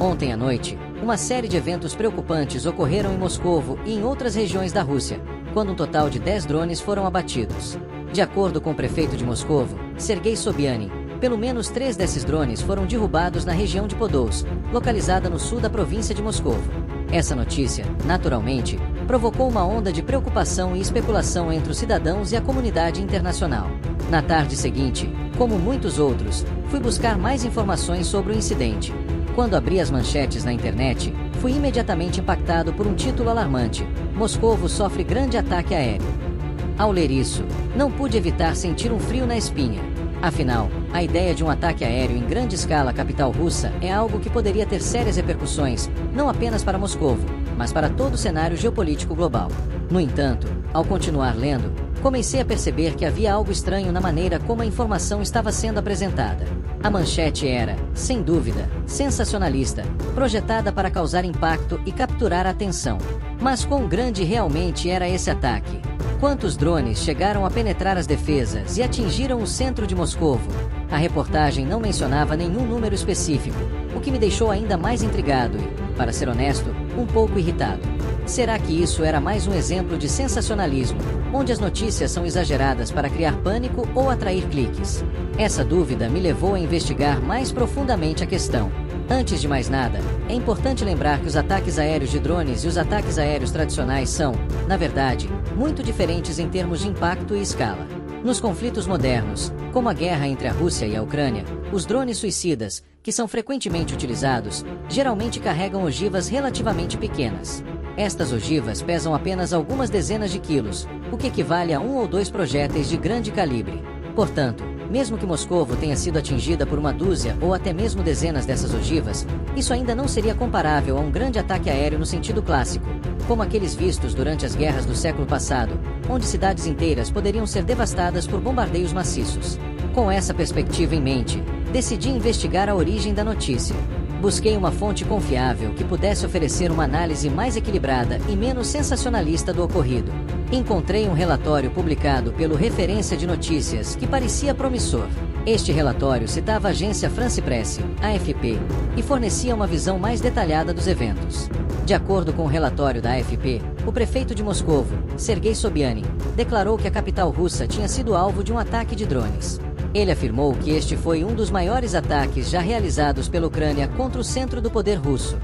Ontem à noite, uma série de eventos preocupantes ocorreram em Moscovo e em outras regiões da Rússia, quando um total de 10 drones foram abatidos. De acordo com o prefeito de Moscovo, Sergei Sobyanin, pelo menos 3 desses drones foram derrubados na região de Podolsk, localizada no sul da província de Moscovo. Essa notícia, naturalmente, provocou uma onda de preocupação e especulação entre os cidadãos e a comunidade internacional. Na tarde seguinte, como muitos outros, fui buscar mais informações sobre o incidente. Quando abri as manchetes na internet, fui imediatamente impactado por um título alarmante: Moscovo sofre grande ataque aéreo. Ao ler isso, não pude evitar sentir um frio na espinha. Afinal, a ideia de um ataque aéreo em grande escala à capital russa é algo que poderia ter sérias repercussões, não apenas para Moscovo, mas para todo o cenário geopolítico global. No entanto, ao continuar lendo, comecei a perceber que havia algo estranho na maneira como a informação estava sendo apresentada. A manchete era, sem dúvida, sensacionalista, projetada para causar impacto e capturar a atenção. Mas quão grande realmente era esse ataque? Quantos drones chegaram a penetrar as defesas e atingiram o centro de Moscovo? A reportagem não mencionava nenhum número específico, o que me deixou ainda mais intrigado e, para ser honesto, um pouco irritado. Será que isso era mais um exemplo de sensacionalismo, onde as notícias são exageradas para criar pânico ou atrair cliques? Essa dúvida me levou a investigar mais profundamente a questão. Antes de mais nada, é importante lembrar que os ataques aéreos de drones e os ataques aéreos tradicionais são, na verdade, muito diferentes em termos de impacto e escala. Nos conflitos modernos, como a guerra entre a Rússia e a Ucrânia, os drones suicidas, que são frequentemente utilizados, geralmente carregam ogivas relativamente pequenas. Estas ogivas pesam apenas algumas dezenas de quilos, o que equivale a 1 ou 2 projéteis de grande calibre. Portanto, mesmo que Moscovo tenha sido atingida por uma dúzia ou até mesmo dezenas dessas ogivas, isso ainda não seria comparável a um grande ataque aéreo no sentido clássico, como aqueles vistos durante as guerras do século passado, onde cidades inteiras poderiam ser devastadas por bombardeios maciços. Com essa perspectiva em mente, decidi investigar a origem da notícia. Busquei uma fonte confiável que pudesse oferecer uma análise mais equilibrada e menos sensacionalista do ocorrido. Encontrei um relatório publicado pelo Referência de Notícias que parecia promissor. Este relatório citava a agência France Presse, AFP, e fornecia uma visão mais detalhada dos eventos. De acordo com o relatório da AFP, o prefeito de Moscovo, Sergei Sobyanin, declarou que a capital russa tinha sido alvo de um ataque de drones. Ele afirmou que este foi um dos maiores ataques já realizados pela Ucrânia contra o centro do poder russo.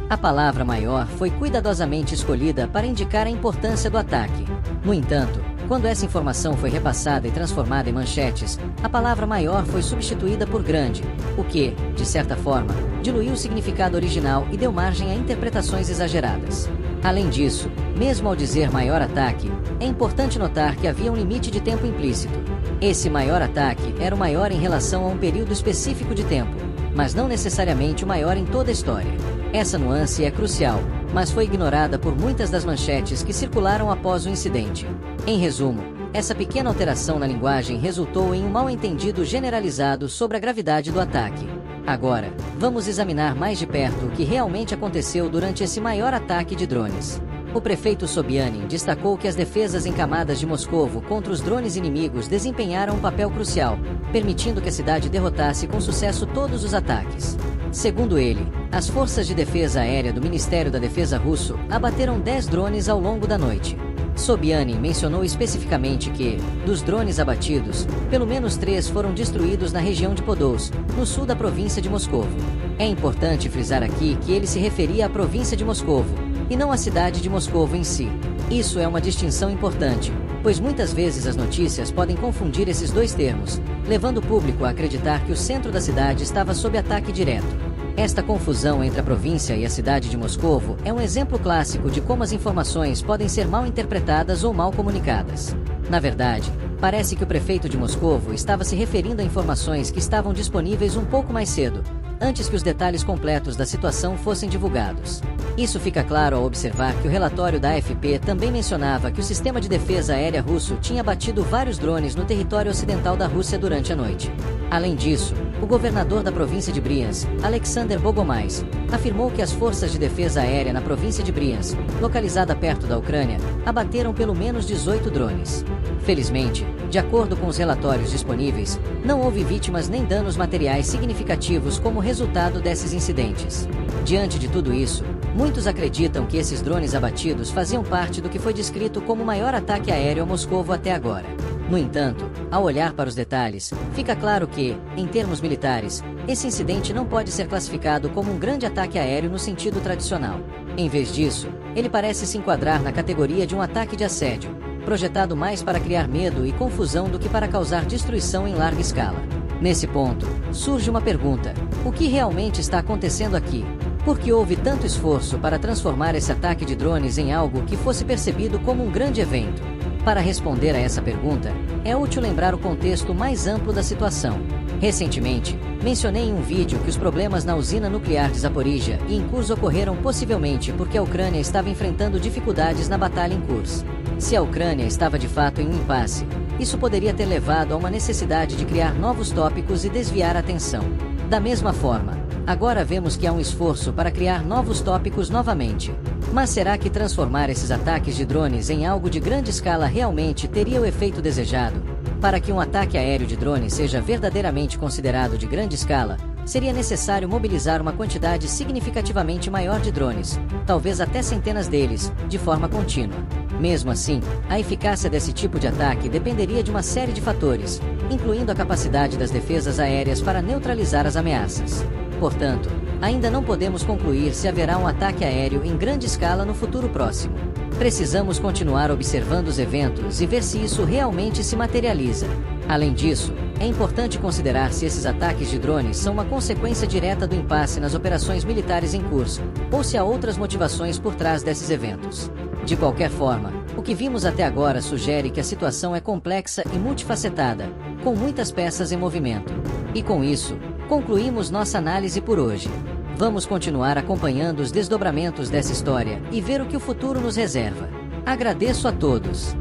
A palavra maior foi cuidadosamente escolhida para indicar a importância do ataque. No entanto, quando essa informação foi repassada e transformada em manchetes, a palavra maior foi substituída por grande, o que, de certa forma, diluiu o significado original e deu margem a interpretações exageradas. Além disso, mesmo ao dizer maior ataque, é importante notar que havia um limite de tempo implícito. Esse maior ataque era o maior em relação a um período específico de tempo, mas não necessariamente o maior em toda a história. Essa nuance é crucial, mas foi ignorada por muitas das manchetes que circularam após o incidente. Em resumo, essa pequena alteração na linguagem resultou em um mal-entendido generalizado sobre a gravidade do ataque. Agora, vamos examinar mais de perto o que realmente aconteceu durante esse maior ataque de drones. O prefeito Sobyanin destacou que as defesas em camadas de Moscovo contra os drones inimigos desempenharam um papel crucial, permitindo que a cidade derrotasse com sucesso todos os ataques. Segundo ele, as forças de defesa aérea do Ministério da Defesa russo abateram 10 drones ao longo da noite. Sobyanin mencionou especificamente que, dos drones abatidos, pelo menos 3 foram destruídos na região de Podolsk, no sul da província de Moscovo. É importante frisar aqui que ele se referia à província de Moscovo, e não à cidade de Moscovo em si. Isso é uma distinção importante, pois muitas vezes as notícias podem confundir esses dois termos, levando o público a acreditar que o centro da cidade estava sob ataque direto. Esta confusão entre a província e a cidade de Moscovo é um exemplo clássico de como as informações podem ser mal interpretadas ou mal comunicadas. Na verdade, parece que o prefeito de Moscovo estava se referindo a informações que estavam disponíveis um pouco mais cedo, antes que os detalhes completos da situação fossem divulgados. Isso fica claro ao observar que o relatório da AFP também mencionava que o sistema de defesa aérea russo tinha abatido vários drones no território ocidental da Rússia durante a noite. Além disso, o governador da província de Briansk, Alexander Bogomais, afirmou que as forças de defesa aérea na província de Briansk, localizada perto da Ucrânia, abateram pelo menos 18 drones. Felizmente, de acordo com os relatórios disponíveis, não houve vítimas nem danos materiais significativos como resultado desses incidentes. Diante de tudo isso, muitos acreditam que esses drones abatidos faziam parte do que foi descrito como o maior ataque aéreo a Moscovo até agora. No entanto, ao olhar para os detalhes, fica claro que, em termos militares, esse incidente não pode ser classificado como um grande ataque aéreo no sentido tradicional. Em vez disso, ele parece se enquadrar na categoria de um ataque de assédio, projetado mais para criar medo e confusão do que para causar destruição em larga escala. Nesse ponto, surge uma pergunta: o que realmente está acontecendo aqui? Por que houve tanto esforço para transformar esse ataque de drones em algo que fosse percebido como um grande evento? Para responder a essa pergunta, é útil lembrar o contexto mais amplo da situação. Recentemente, mencionei em um vídeo que os problemas na usina nuclear de Zaporizhia e em Kursk ocorreram possivelmente porque a Ucrânia estava enfrentando dificuldades na batalha em Kursk. Se a Ucrânia estava de fato em um impasse, isso poderia ter levado a uma necessidade de criar novos tópicos e desviar a atenção. Da mesma forma, agora vemos que há um esforço para criar novos tópicos novamente. Mas será que transformar esses ataques de drones em algo de grande escala realmente teria o efeito desejado? Para que um ataque aéreo de drones seja verdadeiramente considerado de grande escala, seria necessário mobilizar uma quantidade significativamente maior de drones, talvez até centenas deles, de forma contínua. Mesmo assim, a eficácia desse tipo de ataque dependeria de uma série de fatores, incluindo a capacidade das defesas aéreas para neutralizar as ameaças. Portanto, ainda não podemos concluir se haverá um ataque aéreo em grande escala no futuro próximo. Precisamos continuar observando os eventos e ver se isso realmente se materializa. Além disso, é importante considerar se esses ataques de drones são uma consequência direta do impasse nas operações militares em curso, ou se há outras motivações por trás desses eventos. De qualquer forma, o que vimos até agora sugere que a situação é complexa e multifacetada, com muitas peças em movimento. E com isso, concluímos nossa análise por hoje. Vamos continuar acompanhando os desdobramentos dessa história e ver o que o futuro nos reserva. Agradeço a todos.